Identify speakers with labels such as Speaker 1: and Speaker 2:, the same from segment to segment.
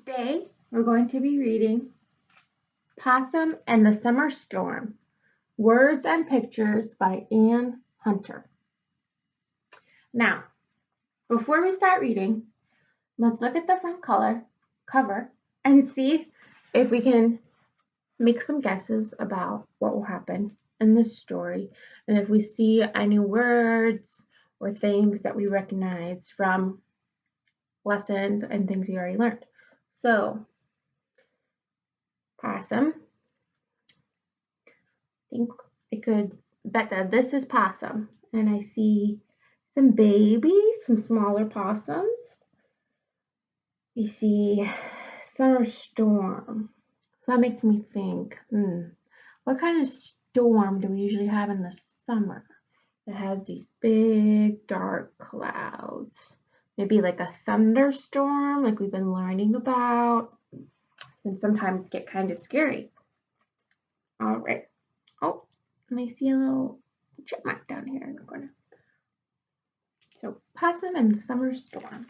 Speaker 1: Today, we're going to be reading Possum and the Summer Storm, Words and Pictures by Anne Hunter. Now, before we start reading, let's look at the front cover and see if we can make some guesses about what will happen in this story and if we see any words or things that we recognize from lessons and things we already learned. So, Possum. I think I could bet that this is Possum. And I see some babies, some smaller possums. We see Summer Storm. So that makes me think, what kind of storm do we usually have in the summer that has these big dark clouds? Maybe like a thunderstorm, like we've been learning about. And sometimes get kind of scary. All right. Oh, and I see a little chipmunk down here in the corner. So, Possum and the Summer Storm.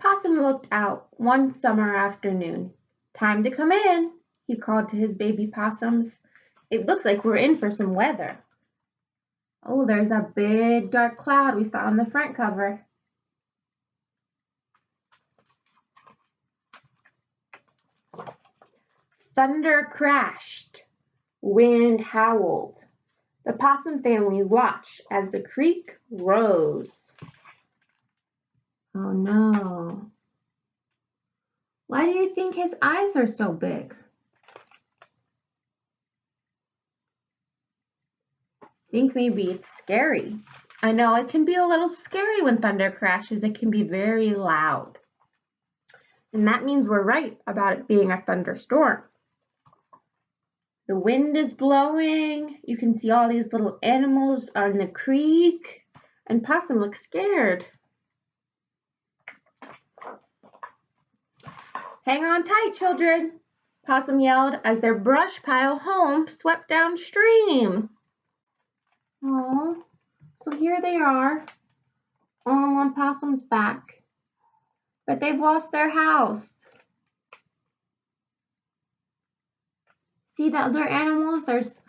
Speaker 1: Possum looked out one summer afternoon. "Time to come in," he called to his baby possums. "It looks like we're in for some weather." Oh, there's a big dark cloud we saw on the front cover. Thunder crashed. Wind howled. The possum family watched as the creek rose. Oh no. Why do you think his eyes are so big? Think maybe it's scary. I know it can be a little scary when thunder crashes. It can be very loud. And that means we're right about it being a thunderstorm. The wind is blowing. You can see all these little animals on the creek. And Possum looks scared. "Hang on tight, children," Possum yelled as their brush pile home swept downstream. Oh, so here they are, all on Possum's back. But they've lost their house. See the other animals? There's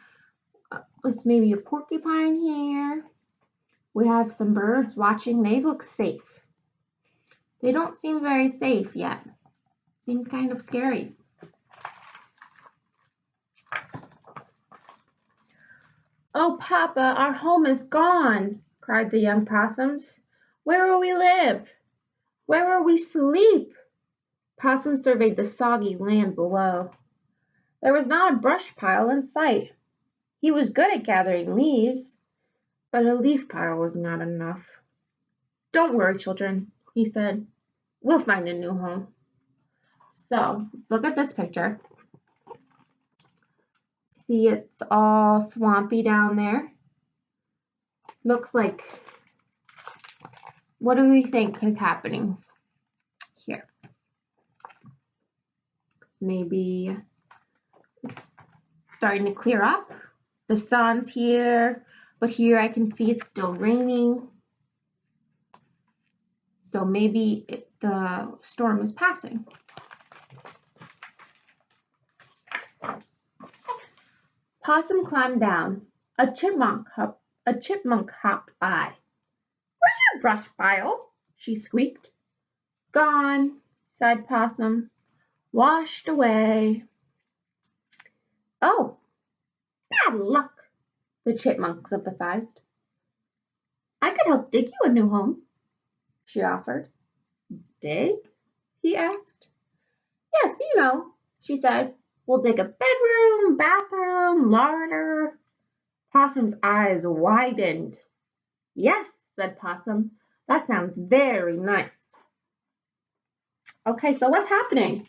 Speaker 1: maybe a porcupine here. We have some birds watching. They look safe. They don't seem very safe yet. Seems kind of scary. "Oh, Papa, our home is gone," cried the young possums. "Where will we live? Where will we sleep?" Possum surveyed the soggy land below. There was not a brush pile in sight. He was good at gathering leaves, but a leaf pile was not enough. "Don't worry, children," he said. "We'll find a new home." So, let's look at this picture. See, it's all swampy down there. Looks like, what do we think is happening here? Maybe it's starting to clear up. The sun's here, but here I can see it's still raining. So maybe the storm is passing. Possum climbed down. A chipmunk hopped by. "Where's your brush pile?" she squeaked. "Gone," sighed Possum. "Washed away." "Oh, bad luck," the chipmunk sympathized. "I could help dig you a new home," she offered. "Dig?" he asked. "Yes, you know," she said. "We'll dig a bedroom, bathroom, larder." Possum's eyes widened. "Yes," said Possum. "That sounds very nice." Okay, so what's happening?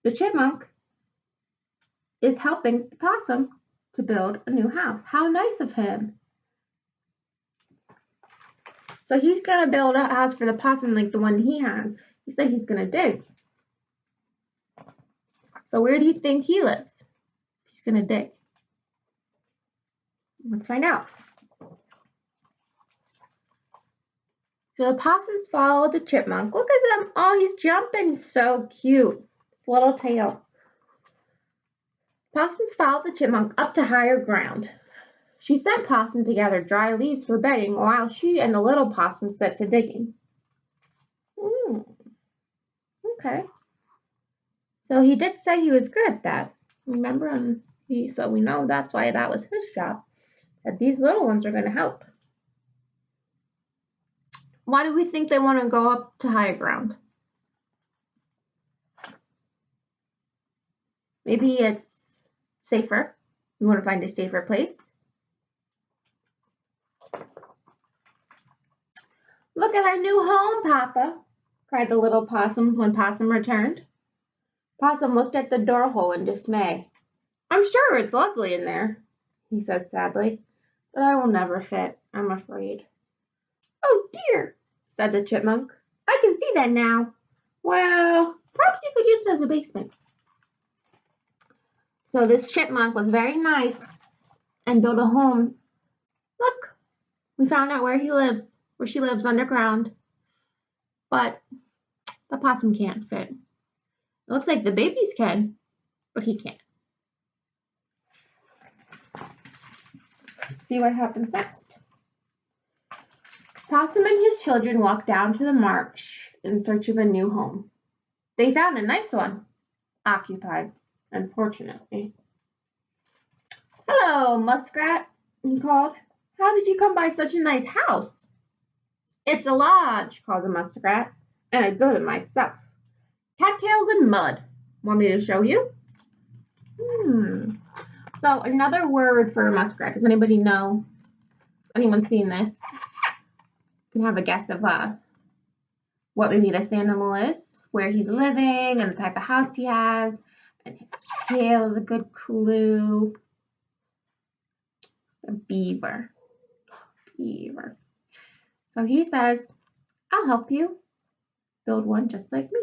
Speaker 1: The chipmunk is helping the possum to build a new house. How nice of him. So he's going to build a house for the possum like the one he had. He said he's going to dig. So where do you think he lives? He's going to dig. Let's find out. So the possums follow the chipmunk. Look at them. Oh, he's jumping. So cute. His little tail. Possums followed the chipmunk up to higher ground. She sent Possum to gather dry leaves for bedding while she and the little possum set to digging. Okay. So he did say he was good at that. Remember? So we know that's why that was his job. That these little ones are going to help. Why do we think they want to go up to higher ground? Maybe it's safer. We want to find a safer place. Look at our new home, Papa, cried the little possums when Possum returned. Possum looked at the door hole in dismay. I'm sure it's lovely in there, he said sadly, but I will never fit, I'm afraid. Oh dear, said the chipmunk. I can see that now. Well, perhaps you could use it as a basement. So this chipmunk was very nice and built a home. Look, we found out where she lives underground. But the possum can't fit. It looks like the babies can, but he can't. Let's see what happens next. Possum and his children walked down to the marsh in search of a new home. They found a nice one, occupied, unfortunately. Hello, Muskrat, he called. How did you come by such a nice house? It's a lodge, called the Muskrat, and I built it myself. Cattails and mud. Want me to show you? So another word for a muskrat. Does anybody know? Anyone seen this? You can have a guess of what maybe this animal is, where he's living, and the type of house he has, and his tail is a good clue. A beaver. Beaver. So he says, I'll help you build one just like me.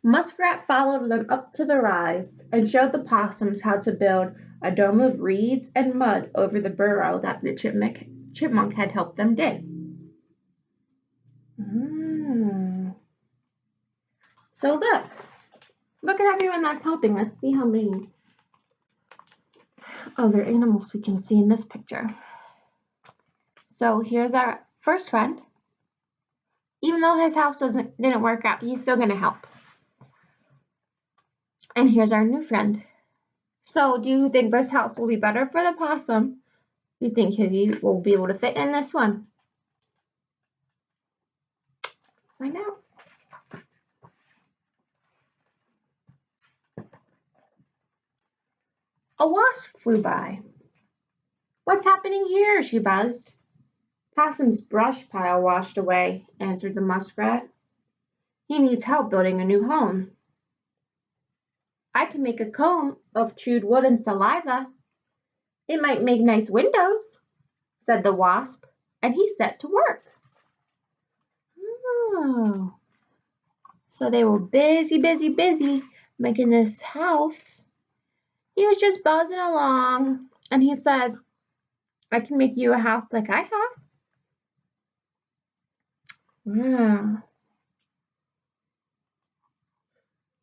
Speaker 1: Muskrat followed them up to the rise and showed the possums how to build a dome of reeds and mud over the burrow that the chipmunk had helped them dig. So look at everyone that's helping. Let's see how many other animals we can see in this picture. So here's our first friend. Even though his house didn't work out, he's still going to help. And here's our new friend. So do you think this house will be better for the possum? Do you think he will be able to fit in this one? Let's find out. A wasp flew by. What's happening here? She buzzed. Possum's brush pile washed away, answered the muskrat. He needs help building a new home. I can make a comb of chewed wood and saliva. It might make nice windows, said the wasp, and he set to work. Oh. So they were busy making this house. He was just buzzing along, and he said, I can make you a house like I have. Wow.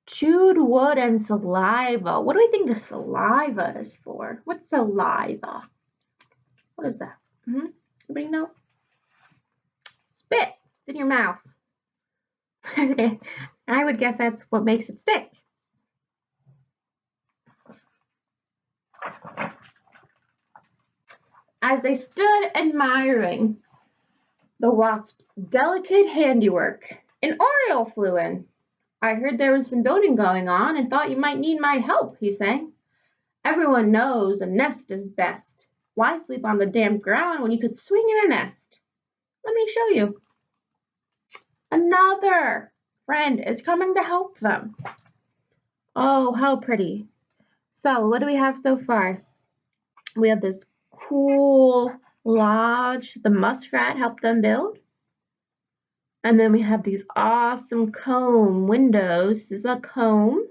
Speaker 1: Chewed wood and saliva. What do we think the saliva is for? What's saliva? What is that? Anybody know? Spit. It's in your mouth. I would guess that's what makes it stick. As they stood admiring the wasp's delicate handiwork, an oriole flew in. I heard there was some building going on and thought you might need my help, he sang. Everyone knows a nest is best. Why sleep on the damp ground when you could swing in a nest? Let me show you. Another friend is coming to help them. Oh, how pretty. So what do we have so far? We have this cool lodge the muskrat helped them build. And then we have these awesome comb windows. This is a comb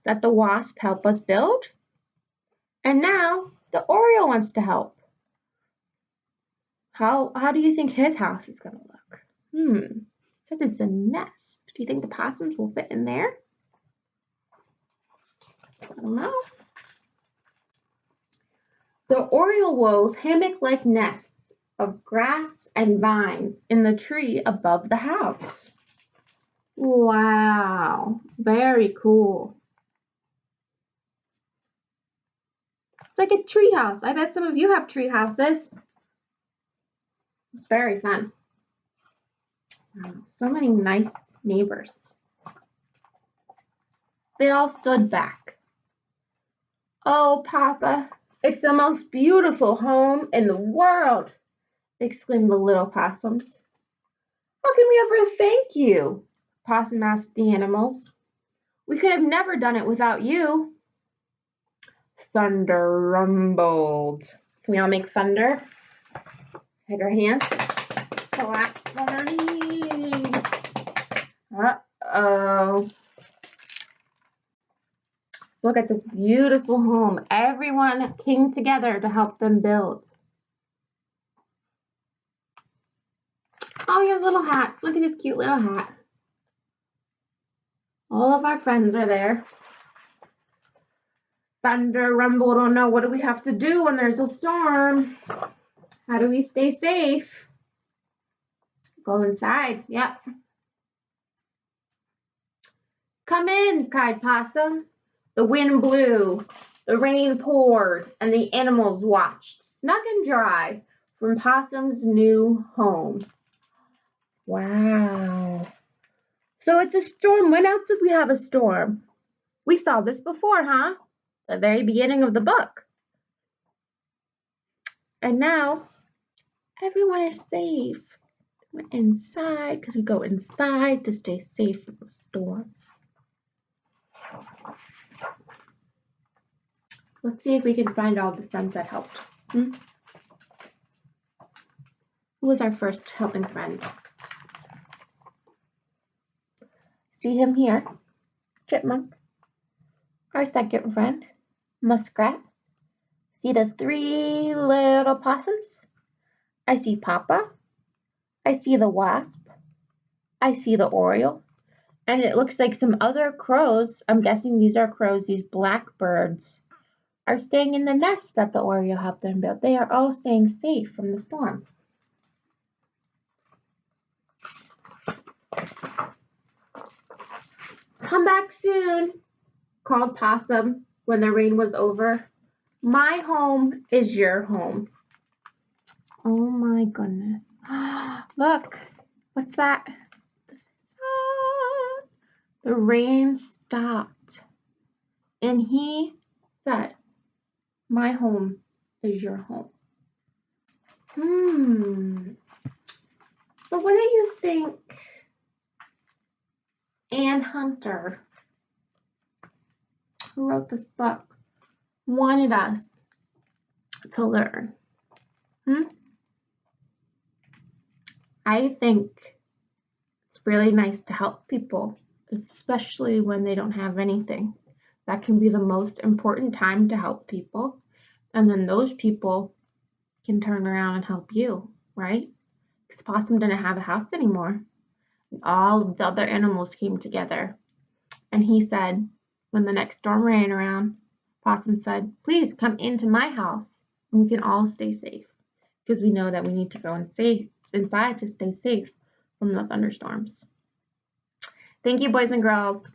Speaker 1: that the wasp helped us build. And now the Oriole wants to help. How do you think his house is going to look? It says it's a nest. Do you think the possums will fit in there? I don't know. The Oriole wove hammock-like nests of grass and vines in the tree above the house. Wow, very cool. It's like a tree house. I bet some of you have tree houses. It's very fun. Wow, so many nice neighbors. They all stood back. Oh, Papa, it's the most beautiful home in the world, exclaimed the little possums. How can we ever thank you? Possum asked the animals. We could have never done it without you. Thunder rumbled. Can we all make thunder? Take our hands. Slap on our knees. Uh-oh. Look at this beautiful home. Everyone came together to help them build. Oh, your little hat. Look at this cute little hat. All of our friends are there. Thunder, rumble, don't know. What do we have to do when there's a storm? How do we stay safe? Go inside. Yep. Come in, cried Possum. The wind blew, the rain poured, and the animals watched, snug and dry, from Possum's new home. Wow. So it's a storm. When else did we have a storm? We saw this before, huh? The very beginning of the book. And now, everyone is safe. They went inside, because we go inside to stay safe from the storm. Let's see if we can find all the friends that helped. Who was our first helping friend? See him here, Chipmunk. Our second friend, Muskrat. See the three little possums? I see Papa. I see the wasp. I see the Oriole. And it looks like some other crows, I'm guessing these are crows, these blackbirds, are staying in the nest that the Oriole helped them build. They are all staying safe from the storm. Come back soon, called Possum when the rain was over. My home is your home. Oh my goodness. Look, what's that? The sun. The rain stopped. And he said, my home is your home. So what do you think Ann Hunter, who wrote this book, wanted us to learn? I think it's really nice to help people, especially when they don't have anything. That can be the most important time to help people. And then those people can turn around and help you, right? Because Possum didn't have a house anymore. All of the other animals came together. And he said, when the next storm ran around, Possum said, please come into my house and we can all stay safe. Because we know that we need to go inside to stay safe from the thunderstorms. Thank you, boys and girls.